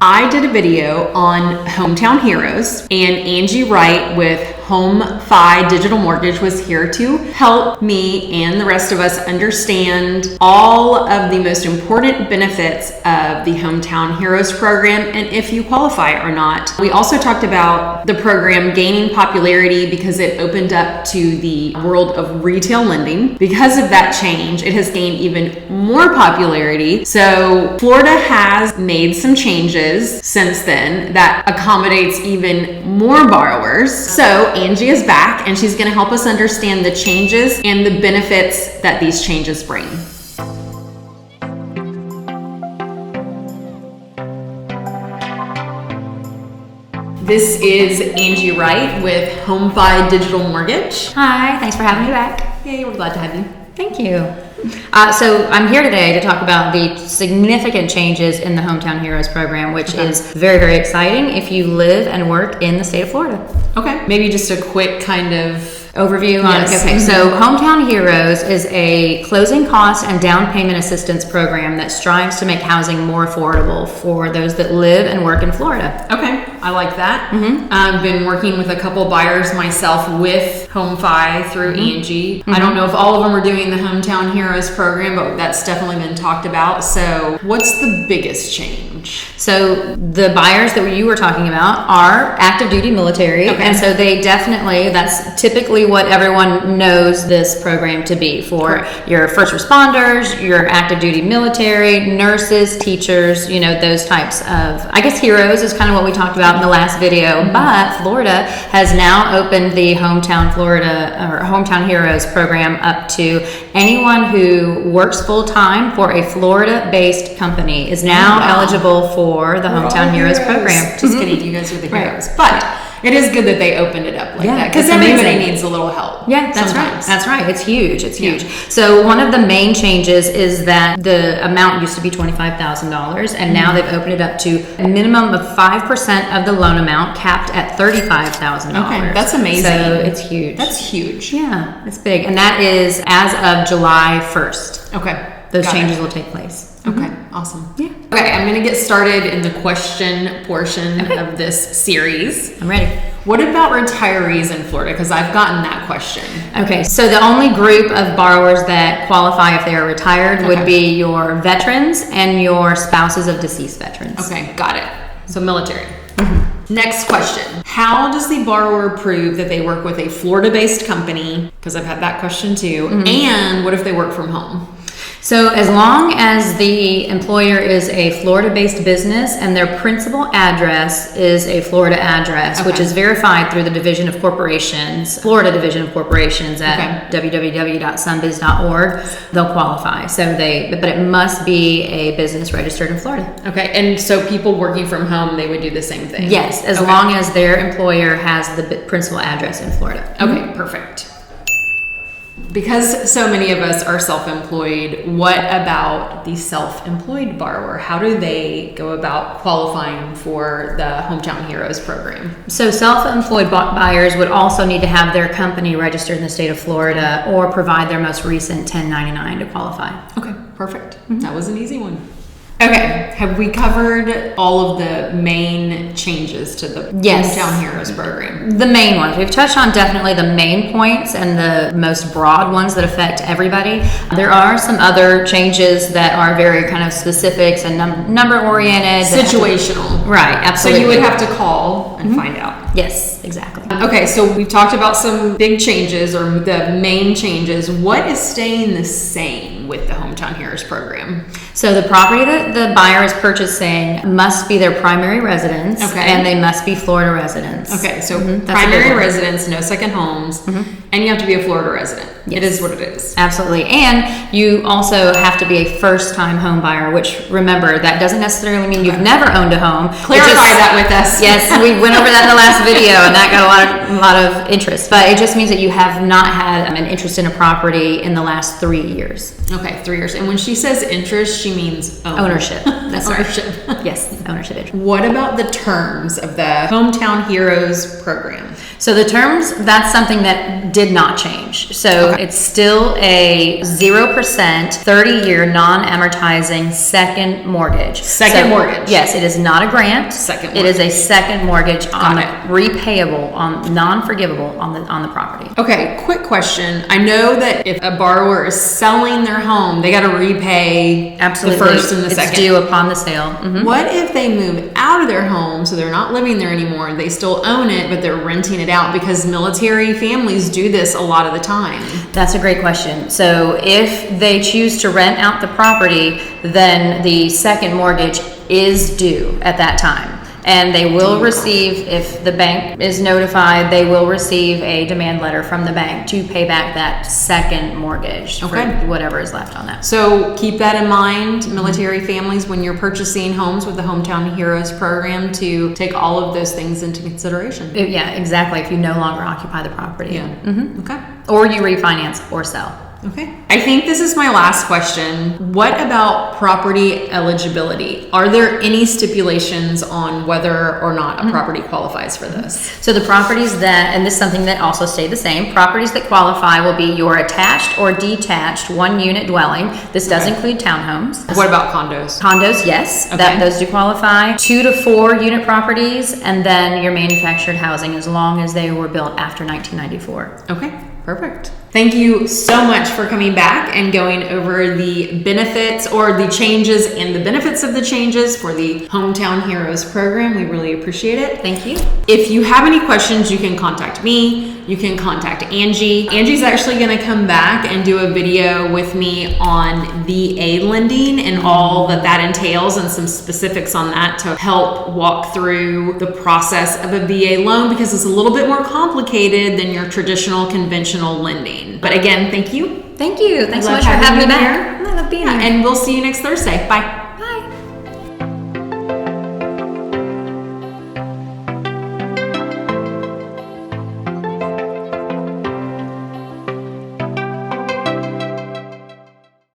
I did a video on Hometown Heroes, and Angie Wright with HomeFi Digital Mortgage was here to help me and the rest of us understand all of the most important benefits of the Hometown Heroes program and if you qualify or not. We also talked about the program gaining popularity because it opened up to the world of retail lending. Because of that change, it has gained even more popularity. So Florida has made some changes since then that accommodates even more borrowers. So Angie is back and she's going to help us understand the changes and the benefits that these changes bring. This is Angie Wright with HomeFi Digital Mortgage. Hi, thanks for having me back. Yay, we're glad to have you. Thank you. So I'm here today to talk about the significant changes in the Hometown Heroes program, which is very, very exciting if you live and work in the state of Florida. Okay, maybe just a quick kind of overview on yes. Okay, so Hometown Heroes is a closing cost and down payment assistance program that strives to make housing more affordable for those that live and work in Florida. Okay, I like that. I've been working with a couple buyers myself with HomeFi through Angie. I don't know if all of them are doing the Hometown Heroes program, but that's definitely been talked about. So what's the biggest change? So the buyers that you were talking about are active duty military. And so they definitely, that's typically what everyone knows this program to be for. Your first responders, your active duty military, nurses, teachers, you know, those types of, I guess heroes is kind of what we talked about in the last video, but Florida has now opened the Hometown Heroes program up to anyone who works full-time for a Florida-based company is now eligible for the Hometown Heroes program. Just kidding, you guys are the heroes. But it is good that they opened it up like that because everybody needs a little help. Yeah, that's right. That's right. It's huge. It's huge. So one of the main changes is that the amount used to be $25,000, and now they've opened it up to a minimum of 5% of the loan amount, capped at $35,000. Okay, that's amazing. So it's huge. That's huge. Yeah, it's big, and that is as of July 1st. Okay, those changes will take place. Okay, awesome. Yeah. Okay, I'm going to get started in the question portion of this series. I'm ready. What about retirees in Florida? Because I've gotten that question. Okay, so the only group of borrowers that qualify if they are retired would be your veterans and your spouses of deceased veterans. Okay, got it. So military. Next question. How does the borrower prove that they work with a Florida-based company? Because I've had that question too. And what if they work from home? So as long as the employer is a Florida-based business and their principal address is a Florida address, which is verified through the Division of Corporations, Florida Division of Corporations at www.sunbiz.org, they'll qualify. So but it must be a business registered in Florida. Okay, and so people working from home, they would do the same thing? Yes, as long as their employer has the principal address in Florida. Okay, perfect. Because so many of us are self-employed, what about the self-employed borrower? How do they go about qualifying for the Hometown Heroes program? So self-employed buyers would also need to have their company registered in the state of Florida or provide their most recent 1099 to qualify. Okay, perfect. That was an easy one. Okay, have we covered all of the main changes to the Hometown Heroes program? The main ones. We've touched on definitely the main points and the most broad ones that affect everybody. There are some other changes that are very kind of specifics and number oriented. Situational. Right, absolutely. So you would have to call and find out. Yes, exactly. Okay, so we've talked about some big changes or the main changes. What is staying the same with the Hometown Heroes program? So the property that the buyer is purchasing must be their primary residence, and they must be Florida residents. Okay, so primary residence, no second homes, and you have to be a Florida resident. It is what it is. Absolutely. And you also have to be a first-time home buyer, which, remember, that doesn't necessarily mean you've never owned a home. Clarify that with us. Yes, we went over that in the last video, and that got a lot of interest. But it just means that you have not had an interest in a property in the last 3 years. Okay, 3 years. And when she says interest, she means ownership. That's ownership. Right. Yes, ownership interest. What about the terms of the Hometown Heroes program? So the terms, that's something that did not change. So it's still a 0%, 30-year non-amortizing second mortgage. Second mortgage. Yes, it is not a grant. Second mortgage. It is a second mortgage on the Got it. repayable, on non-forgivable on the property. Okay, quick question. I know that if a borrower is selling their home, they got to repay Absolutely. the first and the second. It's due upon the sale. Mhm. What if they move out of their home, so they're not living there anymore, they still own it, but they're renting it out? Because military families do this a lot of the time. That's a great question. So if they choose to rent out the property, then the second mortgage is due at that time. And they will receive, if the bank is notified, they will receive a demand letter from the bank to pay back that second mortgage for whatever is left on that. So keep that in mind, military families, when you're purchasing homes with the Hometown Heroes program, to take all of those things into consideration. Yeah, exactly. If you no longer occupy the property. Yeah. Okay. Or you refinance or sell. Okay. I think this is my last question. What about property eligibility? Are there any stipulations on whether or not a property qualifies for this? So the properties that, and this is something that also stay the same, properties that qualify will be your attached or detached one-unit dwelling. This does include townhomes. What about condos? Condos, yes, those do qualify. 2 to 4 unit properties, and then your manufactured housing, as long as they were built after 1994. Okay, perfect. Thank you so much for coming back and going over the benefits, or the changes and the benefits of the changes for the Hometown Heroes program. We really appreciate it. Thank you. If you have any questions, you can contact me. You can contact Angie. Angie's actually going to come back and do a video with me on VA lending and all that that entails, and some specifics on that to help walk through the process of a VA loan, because it's a little bit more complicated than your traditional conventional lending. But again, thank you. Thank you. Thanks so much for having me back. I love being here. And we'll see you next Thursday. Bye.